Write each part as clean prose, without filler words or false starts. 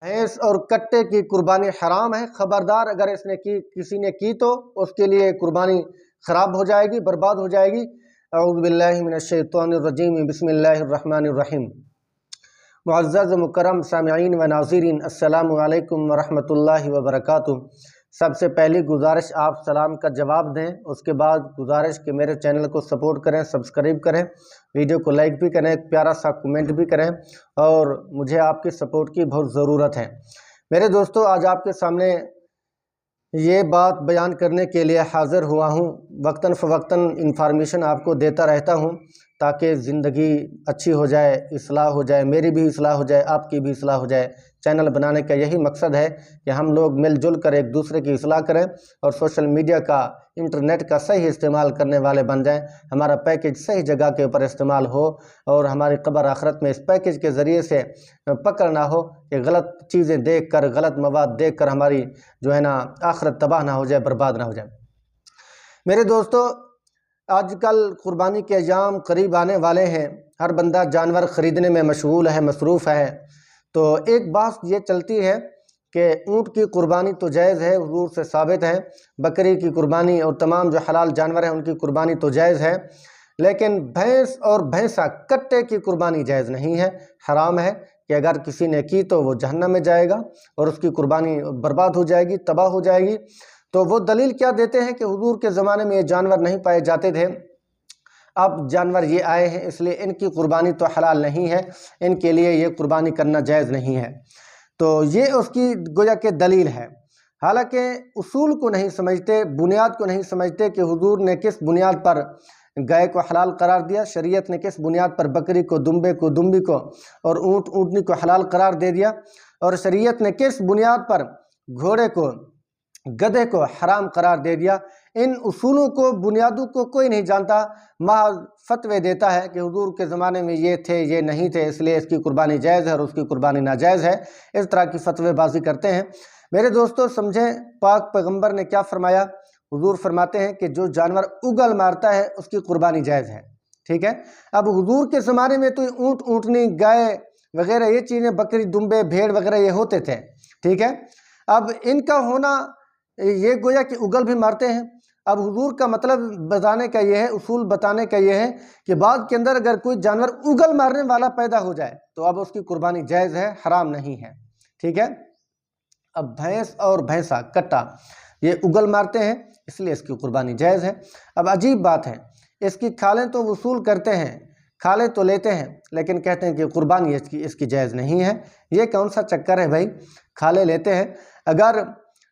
भैंस और कट्टे की कुर्बानी हराम है। खबरदार, अगर इसने किसी ने की तो उसके लिए कुर्बानी ख़राब हो जाएगी, बर्बाद हो जाएगी। अऊज़ु बिल्लाहि मिनश शैतानिर रजीम, बिस्मिल्लाहिर रहमानिर रहीम। मुअज़्ज़ज़ मुकर्रम सामिईन व नाज़रीन, अस्सलामु अलैकुम व रहमतुल्लाहि व बरकातुहू। सबसे पहली गुजारिश, आप सलाम का जवाब दें। उसके बाद गुजारिश कि मेरे चैनल को सपोर्ट करें, सब्सक्राइब करें, वीडियो को लाइक भी करें, एक प्यारा सा कमेंट भी करें, और मुझे आपकी सपोर्ट की बहुत ज़रूरत है। मेरे दोस्तों, आज आपके सामने ये बात बयान करने के लिए हाज़िर हुआ हूँ। वक्तन फ़वक्तन इंफॉर्मेशन आपको देता रहता हूँ ताकि ज़िंदगी अच्छी हो जाए, इस्लाह हो जाए, मेरी भी इस्लाह हो जाए, आपकी भी इस्लाह हो जाए। चैनल बनाने का यही मकसद है कि हम लोग मिलजुल कर एक दूसरे की इस्लाह करें और सोशल मीडिया का, इंटरनेट का सही इस्तेमाल करने वाले बन जाएं। हमारा पैकेज सही जगह के ऊपर इस्तेमाल हो और हमारी क़ब्र आखिरत में इस पैकेज के ज़रिए से पकड़ ना हो कि गलत चीज़ें देख कर, गलत मवाद देख कर हमारी जो है ना आखिरत तबाह ना हो जाए, बर्बाद ना हो जाए। मेरे दोस्तों, आजकल कुर्बानी के अय्याम करीब आने वाले हैं। हर बंदा जानवर ख़रीदने में मशगूल है, मसरूफ़ है। तो एक बात ये चलती है कि ऊँट की कुर्बानी तो जायज़ है, हुज़ूर से साबित है। बकरी की कुर्बानी और तमाम जो हलाल जानवर हैं उनकी कुर्बानी तो जायज़ है, लेकिन भैंस और भैंसा कट्टे की कुर्बानी जायज़ नहीं है, हराम है कि अगर किसी ने की तो वो जहन्नम में जाएगा और उसकी कुर्बानी बर्बाद हो जाएगी, तबाह हो जाएगी। तो वो दलील क्या देते हैं कि हुज़ूर के ज़माने में ये जानवर नहीं पाए जाते थे, अब जानवर ये आए हैं इसलिए इनकी कुर्बानी तो हलाल नहीं है, इनके लिए ये कुर्बानी करना जायज़ नहीं है। तो ये उसकी गोया के दलील है। हालांकि उसूल को नहीं समझते, बुनियाद को नहीं समझते कि हुज़ूर ने किस बुनियाद पर गाय को हलाल करार दिया, शरीयत ने किस बुनियाद पर बकरी को, दुम्बे को, दुम्बी को और ऊँट, ऊँटनी को हलाल करार दे दिया, और शरीयत ने किस बुनियाद पर घोड़े को, गधे को हराम करार दे दिया। इन उसूलों को, बुनियादों को कोई नहीं जानता, महज फतवे देता है कि हुजूर के ज़माने में ये थे, ये नहीं थे, इसलिए इसकी कुर्बानी जायज़ है और उसकी कुर्बानी नाजायज़ है। इस तरह की फतवेबाजी करते हैं। मेरे दोस्तों समझें, पाक पैगंबर ने क्या फरमाया। हुजूर फरमाते हैं कि जो जानवर उगल मारता है उसकी कुर्बानी जायज़ है। ठीक है। अब हुजूर के ज़माने में तो ऊँट, ऊँटनी, गाय वगैरह ये चीज़ें, बकरी, दुम्बे, भेड़ वगैरह ये होते थे। ठीक है। अब इनका होना, ये गोया कि उगल भी मारते हैं। अब हुजूर का मतलब बताने का ये है, उसूल बताने का ये है कि बाद के अंदर अगर कोई जानवर उगल मारने वाला पैदा हो जाए तो अब उसकी कुर्बानी जायज़ है, हराम नहीं है। ठीक है। अब भैंस और भैंसा, कट्टा, ये उगल मारते हैं इसलिए इसकी कुर्बानी जायज़ है। अब अजीब बात है, इसकी खालें तो वसूल करते हैं, खाले तो लेते हैं, लेकिन कहते हैं कि कुर्बानी इसकी जायज़ नहीं है। ये कौन सा चक्कर है भाई? खाले लेते हैं। अगर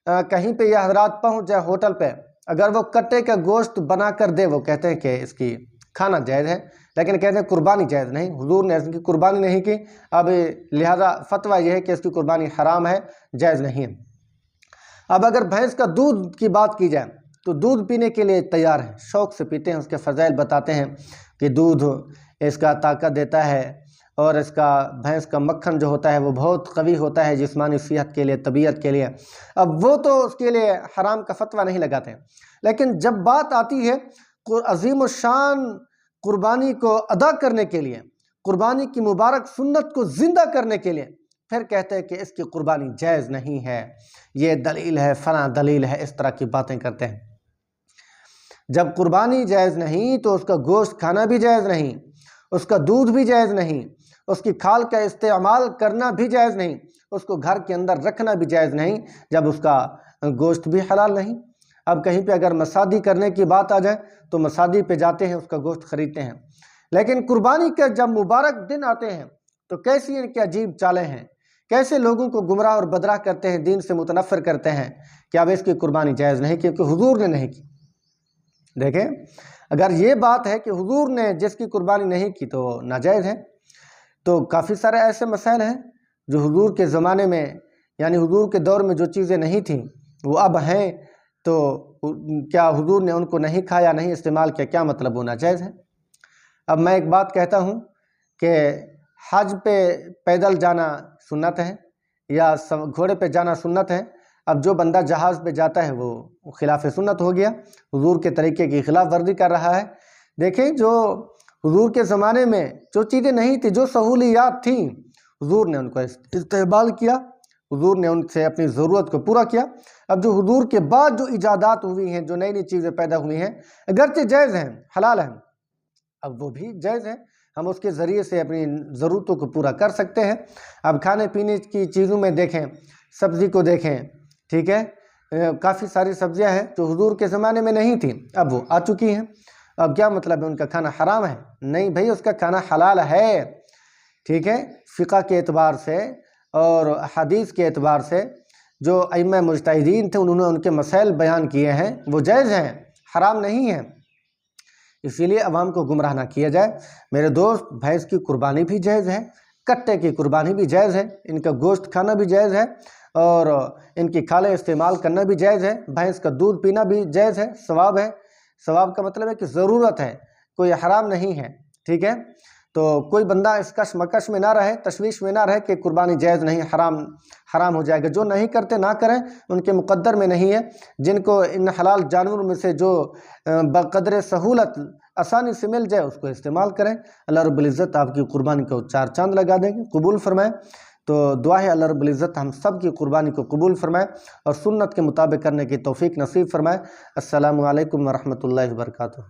कहीं पे यह हजरात पहुँच जाए होटल पे, अगर वो कट्टे का गोश्त बना कर दे, वो कहते हैं कि इसकी खाना जायज़ है, लेकिन कहते हैं कुर्बानी जायज़ नहीं, हुजूर ने इसकी कुर्बानी नहीं की। अब लिहाजा फतवा यह है कि इसकी कुर्बानी हराम है, जायज़ नहीं है। अब अगर भैंस का दूध की बात की जाए तो दूध पीने के लिए तैयार है, शौक़ से पीते हैं। उसके फ़ज़ाइल बताते हैं कि दूध इसका ताकत देता है और इसका, भैंस का मक्खन जो होता है वो बहुत कवी होता है जिस्मानी सेहत के लिए, तबीयत के लिए। अब वो तो उसके लिए हराम का फतवा नहीं लगाते हैं, लेकिन जब बात आती है अज़ीम शान कुर्बानी को अदा करने के लिए, कुर्बानी की मुबारक सुन्नत को ज़िंदा करने के लिए, फिर कहते हैं कि इसकी कुर्बानी जायज़ नहीं है, ये दलील है, फला दलील है, इस तरह की बातें करते हैं। जब कुर्बानी जायज़ नहीं तो उसका गोश्त खाना भी जायज़ नहीं, उसका दूध भी जायज़ नहीं, उसकी खाल का इस्तेमाल करना भी जायज़ नहीं, उसको घर के अंदर रखना भी जायज़ नहीं, जब उसका गोश्त भी हलाल नहीं। अब कहीं पे अगर मसादी करने की बात आ जाए तो मसादी पे जाते हैं, उसका गोश्त ख़रीदते हैं, लेकिन कुर्बानी के जब मुबारक दिन आते हैं तो कैसी इनकी अजीब चालें हैं, कैसे लोगों को गुमराह और बदराह करते हैं, दीन से मुतनफ़िर करते हैं कि अब इसकी कुर्बानी जायज़ नहीं क्योंकि हुजूर ने नहीं की। देखें, अगर ये बात है कि हुजूर ने जिसकी कुर्बानी नहीं की तो नाजायज़ है, तो काफ़ी सारे ऐसे मसाइल हैं जो हुजूर के ज़माने में, यानी हुजूर के दौर में जो चीज़ें नहीं थीं वो अब हैं, तो क्या हुजूर ने उनको नहीं खाया, नहीं इस्तेमाल किया, क्या मतलब वो नाजायज़ है? अब मैं एक बात कहता हूँ कि हज पे पैदल जाना सुन्नत है या घोड़े पे जाना सुन्नत है। अब जो बंदा जहाज़ पे जाता है वो खिलाफ सुन्नत हो गया, हुजूर के तरीके की खिलाफ वर्जी कर रहा है। देखें, जो हुजूर के ज़माने में जो चीज़ें नहीं थी, जो सहूलियात थीं, हुजूर ने उनको इस्तेमाल किया, حضور نے ان سے اپنی ضرورت کو پورا کیا۔ اب جو حضور کے بعد جو ایجادات ہوئی ہیں، جو نئی نئی چیزیں پیدا ہوئی ہیں، اگرچہ جائز ہیں، حلال ہیں، اب وہ بھی جائز ہیں، ہم اس کے ذریعے سے اپنی ضرورتوں کو پورا کر سکتے ہیں۔ اب کھانے پینے کی چیزوں میں دیکھیں، سبزی کو دیکھیں، ٹھیک ہے، کافی ساری سبزیاں ہیں جو حضور کے زمانے میں نہیں تھیں، اب وہ آ چکی ہیں۔ اب کیا مطلب ہے ان کا کھانا حرام ہے؟ نہیں بھائی، اس کا کھانا حلال ہے، ٹھیک ہے۔ فقہ کے اعتبار سے اور حدیث کے اعتبار سے جو ائمہ مجتہدین تھے، انہوں نے ان کے مسائل بیان کیے ہیں، وہ جائز ہیں، حرام نہیں ہیں۔ اسی لیے عوام کو گمراہ نہ کیا جائے۔ میرے دوست، بھینس کی قربانی بھی جائز ہے، کٹے کی قربانی بھی جائز ہے، ان کا گوشت کھانا بھی جائز ہے، اور ان کی کھالیں استعمال کرنا بھی جائز ہے، بھینس کا دودھ پینا بھی جائز ہے، ثواب ہے۔ ثواب کا مطلب ہے کہ ضرورت ہے، کوئی حرام نہیں ہے، ٹھیک ہے۔ تو کوئی بندہ اس کشمکش میں نہ رہے، تشویش میں نہ رہے کہ قربانی جائز نہیں، حرام ہو جائے گا۔ جو نہیں کرتے نہ کریں، ان کے مقدر میں نہیں ہے۔ جن کو ان حلال جانوروں میں سے جو بقدر سہولت آسانی سے مل جائے، اس کو استعمال کریں۔ اللہ رب العزت آپ کی قربانی کو 4 چاند لگا دیں گے، قبول فرمائیں۔ تو دعا ہے اللہ رب العزت ہم سب کی قربانی کو قبول فرمائے اور سنت کے مطابق کرنے کی توفیق نصیب فرمائے۔ السلام علیکم ورحمۃ اللہ وبرکاتہ۔